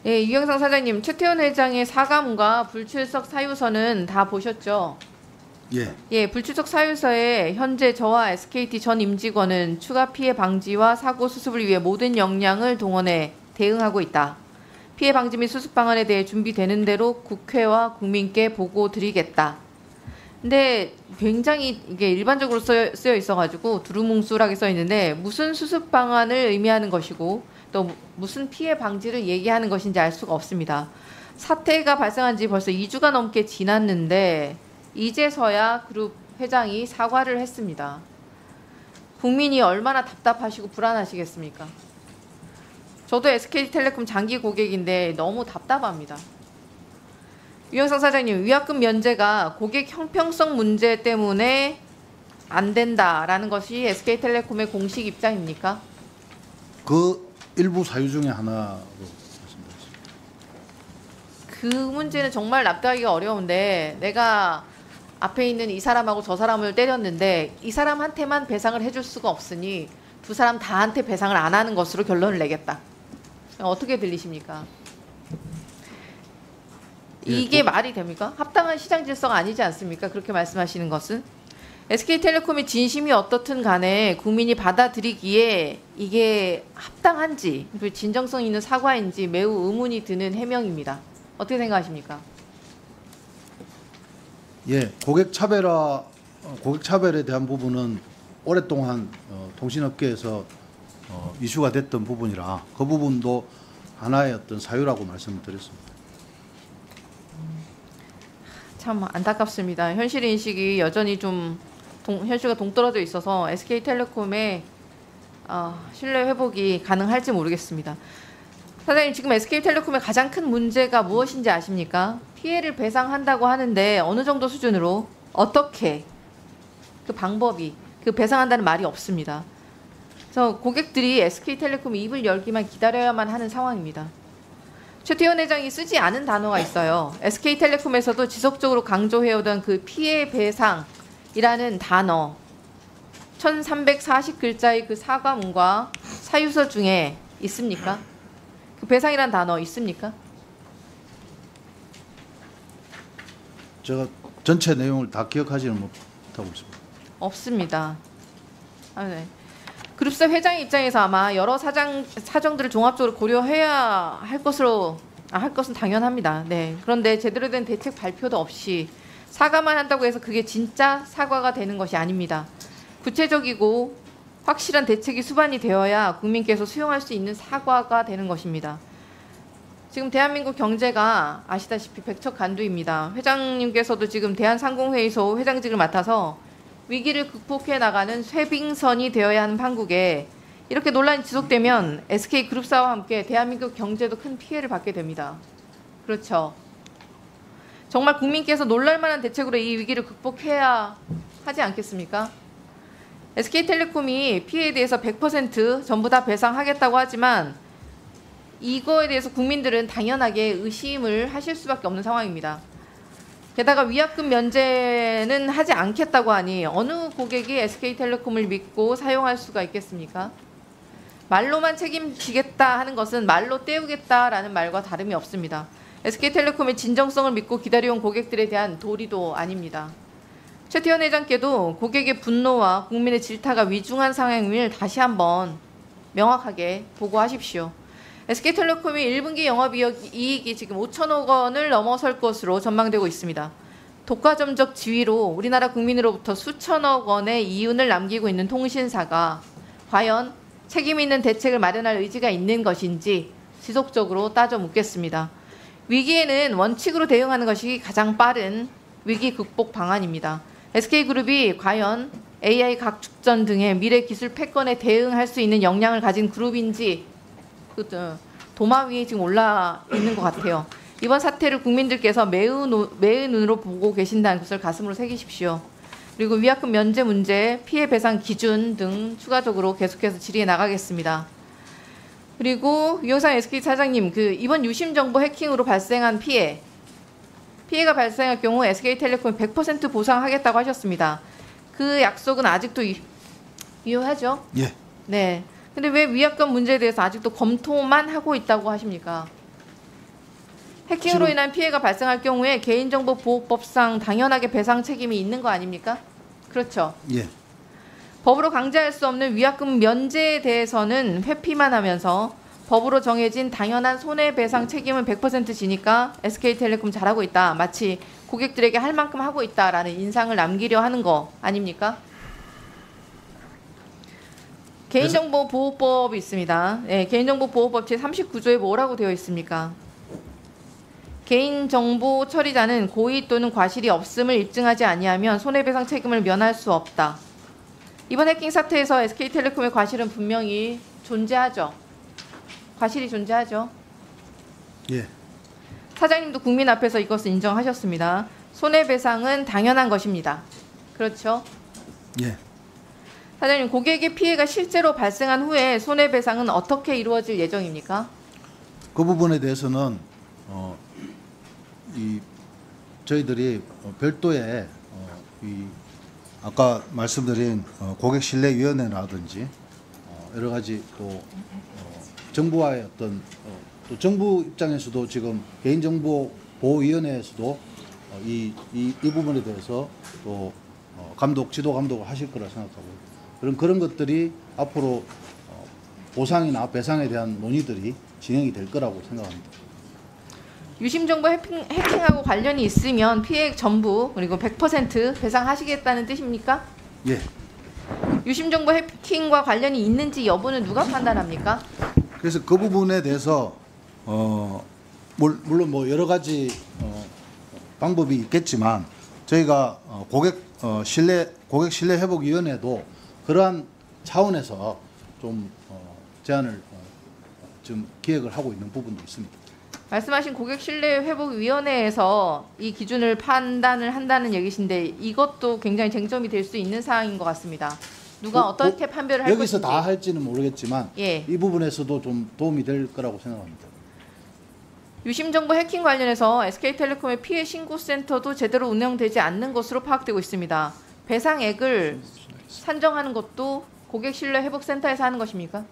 예, 유영상 사장님, 최태원 회장의 사과문과 불출석 사유서는 다 보셨죠? 예. 예, 불출석 사유서에 현재 저와 SKT 전 임직원은 추가 피해 방지와 사고 수습을 위해 모든 역량을 동원해 대응하고 있다. 피해 방지 및 수습 방안에 대해 준비되는 대로 국회와 국민께 보고 드리겠다. 근데 굉장히 이게 일반적으로 쓰여 있어가지고 두루뭉술하게 써 있는데 무슨 수습 방안을 의미하는 것이고 또 무슨 피해 방지를 얘기하는 것인지 알 수가 없습니다. 사태가 발생한 지 벌써 2주가 넘게 지났는데 이제서야 그룹 회장이 사과를 했습니다. 국민이 얼마나 답답하시고 불안하시겠습니까? 저도 SK텔레콤 장기 고객인데 너무 답답합니다. 유영상 사장님, 위약금 면제가 고객 형평성 문제 때문에 안 된다라는 것이 SK텔레콤의 공식 입장입니까? 그 일부 사유 중에 하나로 말씀드렸습니다. 그 문제는 정말 납득하기가 어려운데 내가 앞에 있는 이 사람하고 저 사람을 때렸는데 이 사람한테만 배상을 해줄 수가 없으니 두 사람 다한테 배상을 안 하는 것으로 결론을 내겠다. 어떻게 들리십니까? 이게 말이 됩니까? 합당한 시장 질서가 아니지 않습니까? 그렇게 말씀하시는 것은. SK텔레콤의 진심이 어떻든 간에 국민이 받아들이기에 이게 합당한지 그리고 진정성 있는 사과인지 매우 의문이 드는 해명입니다. 어떻게 생각하십니까? 예, 고객 차별에 대한 부분은 오랫동안 통신업계에서 이슈가 됐던 부분이라 그 부분도 하나의 어떤 사유라고 말씀을 드렸습니다. 참 안타깝습니다. 현실 인식이 여전히 좀 현실과 동떨어져 있어서 SK텔레콤의 신뢰 회복이 가능할지 모르겠습니다. 사장님, 지금 SK텔레콤의 가장 큰 문제가 무엇인지 아십니까? 피해를 배상한다고 하는데 어느 정도 수준으로 어떻게 그 방법이 그 배상한다는 말이 없습니다. 그래서 고객들이 SK텔레콤 입을 열기만 기다려야만 하는 상황입니다. 최태원 회장이 쓰지 않은 단어가 있어요. SK텔레콤에서도 지속적으로 강조해오던 그 피해 배상이라는 단어 1340글자의 그 사과문과 사유서 중에 있습니까? 그 배상이란 단어 있습니까? 제가 전체 내용을 다 기억하지는 못하고 있습니다. 없습니다. 네. 그룹사 회장 입장에서 아마 여러 사정들을 종합적으로 고려해야 할 것은 당연합니다. 네. 그런데 제대로 된 대책 발표도 없이 사과만 한다고 해서 그게 진짜 사과가 되는 것이 아닙니다. 구체적이고 확실한 대책이 수반이 되어야 국민께서 수용할 수 있는 사과가 되는 것입니다. 지금 대한민국 경제가 아시다시피 백척간두입니다. 회장님께서도 지금 대한상공회의소 회장직을 맡아서 위기를 극복해 나가는 쇄빙선이 되어야 하는 판국에 이렇게 논란이 지속되면 SK그룹사와 함께 대한민국 경제도 큰 피해를 받게 됩니다. 그렇죠. 정말 국민께서 놀랄만한 대책으로 이 위기를 극복해야 하지 않겠습니까? SK텔레콤이 피해에 대해서 100% 전부 다 배상하겠다고 하지만 이거에 대해서 국민들은 당연하게 의심을 하실 수밖에 없는 상황입니다. 게다가 위약금 면제는 하지 않겠다고 하니 어느 고객이 SK텔레콤을 믿고 사용할 수가 있겠습니까? 말로만 책임지겠다 하는 것은 말로 때우겠다라는 말과 다름이 없습니다. SK텔레콤의 진정성을 믿고 기다려온 고객들에 대한 도리도 아닙니다. 최태원 회장께도 고객의 분노와 국민의 질타가 위중한 상황임을 다시 한번 명확하게 보고하십시오. SK텔레콤의 1분기 영업이익이 지금 5천억 원을 넘어설 것으로 전망되고 있습니다. 독과점적 지위로 우리나라 국민으로부터 수천억 원의 이윤을 남기고 있는 통신사가 과연 책임 있는 대책을 마련할 의지가 있는 것인지 지속적으로 따져 묻겠습니다. 위기에는 원칙으로 대응하는 것이 가장 빠른 위기 극복 방안입니다. SK그룹이 과연 AI 각축전 등의 미래 기술 패권에 대응할 수 있는 역량을 가진 그룹인지 도마 위에 지금 올라 있는 것 같아요. 이번 사태를 국민들께서 매우 눈으로 보고 계신다는 것을 가슴으로 새기십시오. 그리고 위약금 면제 문제, 피해 배상 기준 등 추가적으로 계속해서 질의해 나가겠습니다. 그리고 유영상 SK 사장님, 이번 유심 정보 해킹으로 발생한 피해가 발생할 경우 SK텔레콤이 100% 보상하겠다고 하셨습니다. 그 약속은 아직도 유효하죠? 예. 네. 근데 왜 위약금 문제에 대해서 아직도 검토만 하고 있다고 하십니까? 해킹으로 지금- 인한 피해가 발생할 경우에 개인정보보호법상 당연하게 배상 책임이 있는 거 아닙니까? 그렇죠. 예. 법으로 강제할 수 없는 위약금 면제에 대해서는 회피만 하면서 법으로 정해진 당연한 손해배상 책임은 100% 지니까 SK텔레콤 잘하고 있다. 마치 고객들에게 할 만큼 하고 있다라는 인상을 남기려 하는 거 아닙니까? 개인정보보호법이 있습니다. 네, 개인정보보호법 제39조에 뭐라고 되어 있습니까? 개인정보 처리자는 고의 또는 과실이 없음을 입증하지 아니하면 손해배상 책임을 면할 수 없다. 이번 해킹 사태에서 SK텔레콤의 과실은 분명히 존재하죠. 과실이 존재하죠. 예. 사장님도 국민 앞에서 이것을 인정하셨습니다. 손해배상은 당연한 것입니다. 그렇죠? 예. 사장님, 고객의 피해가 실제로 발생한 후에 손해배상은 어떻게 이루어질 예정입니까? 그 부분에 대해서는 저희들이 별도의 이 아까 말씀드린 고객신뢰위원회라든지 여러 가지 또 정부와의 어떤 또 정부 입장에서도 지금 개인정보보호위원회에서도 이 부분에 대해서 또 지도 감독을 하실 거라 생각하고 그런 것들이 앞으로 보상이나 배상에 대한 논의들이 진행이 될 거라고 생각합니다. 유심정보 해킹하고 관련이 있으면 피해액 전부 그리고 100% 배상하시겠다는 뜻입니까? 예. 유심정보 해킹과 관련이 있는지 여부는 누가 판단합니까? 그래서 그 부분에 대해서 물론 뭐 여러 가지 방법이 있겠지만 저희가 고객 신뢰 회복 위원회도 그러한 차원에서 좀 제안을 지금 기획을 하고 있는 부분도 있습니다. 말씀하신 고객신뢰회복위원회에서 이 기준을 판단을 한다는 얘기신데 이것도 굉장히 쟁점이 될 수 있는 사항인 것 같습니다. 누가 어떻게 판별을 할 여기서 것인지. 다 할지는 모르겠지만 예. 이 부분에서도 좀 도움이 될 거라고 생각합니다. 유심정보 해킹 관련해서 SK텔레콤의 피해 신고센터도 제대로 운영되지 않는 것으로 파악되고 있습니다. 배상액을 산정하는 것도 고객신뢰회복센터에서 하는 것입니까?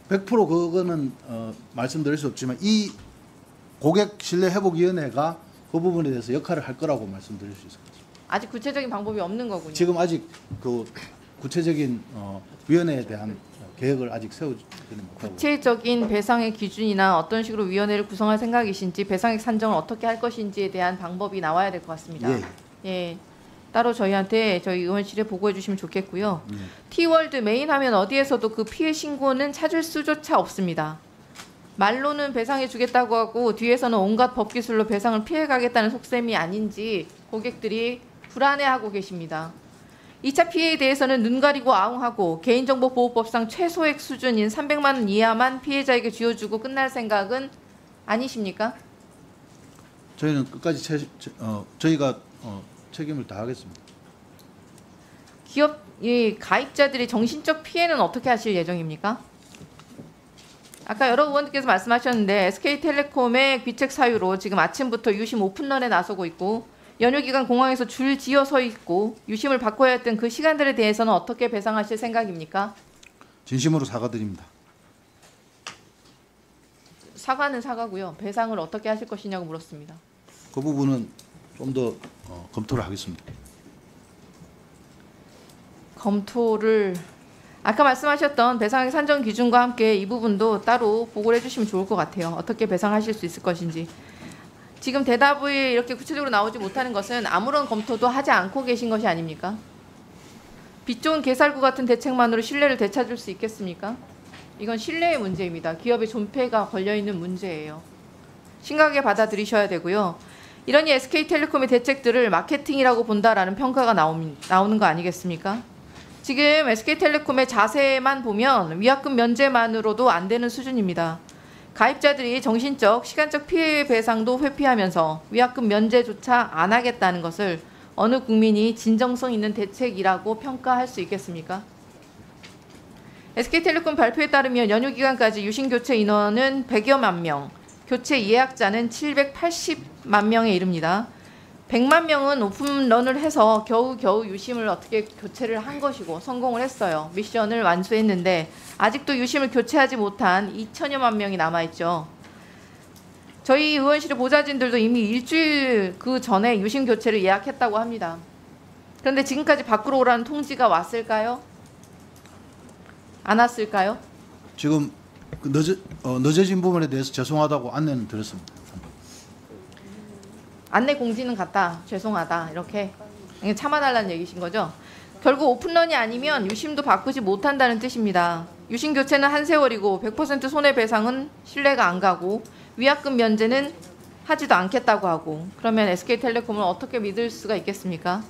100% 그거는 말씀드릴 수 없지만 이 고객신뢰회복위원회가 그 부분에 대해서 역할을 할 거라고 말씀드릴 수 있을 것 같습니다. 아직 구체적인 방법이 없는 거군요. 지금 아직 그 구체적인 위원회에 대한 계획을 아직 세우지는 못하고. 구체적인 배상의 기준이나 어떤 식으로 위원회를 구성할 생각이신지 배상액 산정을 어떻게 할 것인지에 대한 방법이 나와야 될 것 같습니다. 예. 예. 따로 저희한테 저희 의원실에 보고해 주시면 좋겠고요. 예. T월드 메인 화면 어디에서도 그 피해 신고는 찾을 수조차 없습니다. 말로는 배상해 주겠다고 하고 뒤에서는 온갖 법기술로 배상을 피해가겠다는 속셈이 아닌지 고객들이 불안해하고 계십니다. 2차 피해에 대해서는 눈 가리고 아웅하고 개인정보보호법상 최소액 수준인 300만 원 이하만 피해자에게 쥐어주고 끝날 생각은 아니십니까? 저희는 끝까지 저희가 책임을 다하겠습니다. 기업 가입자들의 정신적 피해는 어떻게 하실 예정입니까? 아까 여러 의원님께서 말씀하셨는데 SK텔레콤의 귀책 사유로 지금 아침부터 유심 오픈런에 나서고 있고 연휴 기간 공항에서 줄 지어 서 있고 유심을 바꿔야 했던 그 시간들에 대해서는 어떻게 배상하실 생각입니까? 진심으로 사과드립니다. 사과는 사과고요. 배상을 어떻게 하실 것이냐고 물었습니다. 그 부분은 좀 더 검토를 하겠습니다. 검토를 아까 말씀하셨던 배상액 산정 기준과 함께 이 부분도 따로 보고를 해주시면 좋을 것 같아요. 어떻게 배상하실 수 있을 것인지. 지금 대답이 이렇게 구체적으로 나오지 못하는 것은 아무런 검토도 하지 않고 계신 것이 아닙니까? 빛 좋은 개살구 같은 대책만으로 신뢰를 되찾을 수 있겠습니까? 이건 신뢰의 문제입니다. 기업의 존폐가 걸려있는 문제예요. 심각하게 받아들이셔야 되고요. 이러니 SK텔레콤의 대책들을 마케팅이라고 본다라는 평가가 나오는 거 아니겠습니까? 지금 SK텔레콤의 자세만 보면 위약금 면제만으로도 안 되는 수준입니다. 가입자들이 정신적, 시간적 피해 배상도 회피하면서 위약금 면제조차 안 하겠다는 것을 어느 국민이 진정성 있는 대책이라고 평가할 수 있겠습니까? SK텔레콤 발표에 따르면 연휴 기간까지 유심 교체 인원은 100여만 명, 교체 예약자는 780만 명에 이릅니다. 100만 명은 오픈런을 해서 겨우 유심을 어떻게 교체를 한 것이고 성공을 했어요. 미션을 완수했는데 아직도 유심을 교체하지 못한 2천여만 명이 남아있죠. 저희 의원실의 보좌진들도 이미 일주일 그 전에 유심 교체를 예약했다고 합니다. 그런데 지금까지 밖으로 오라는 통지가 왔을까요? 안 왔을까요? 지금 그 늦어진 부분에 대해서 죄송하다고 안내는 드렸습니다. 안내 공지는 갔다. 죄송하다. 이렇게 참아달라는 얘기신 거죠. 결국 오픈런이 아니면 유심도 바꾸지 못한다는 뜻입니다. 유심 교체는 한 세월이고 100% 손해배상은 신뢰가 안 가고 위약금 면제는 하지도 않겠다고 하고 그러면 SK텔레콤을 어떻게 믿을 수가 있겠습니까?